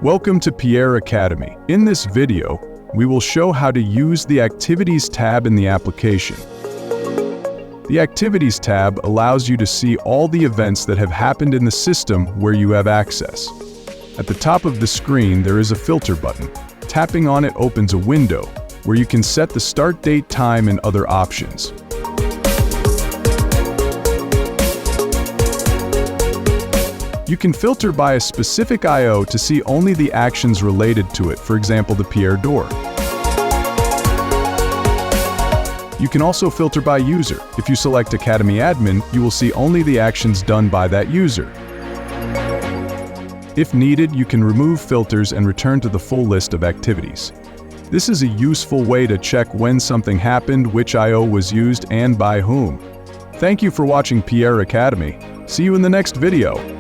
Welcome to PIERRE Academy. In this video, we will show how to use the Activities tab in the application. The Activities tab allows you to see all the events that have happened in the system where you have access. At the top of the screen, there is a filter button. Tapping on it opens a window where you can set the start date, time, and other options. You can filter by a specific I/O to see only the actions related to it, for example, the PIERRE Door. You can also filter by user. If you select Academy Admin, you will see only the actions done by that user. If needed, you can remove filters and return to the full list of activities. This is a useful way to check when something happened, which I/O was used, and by whom. Thank you for watching PIERRE Academy. See you in the next video.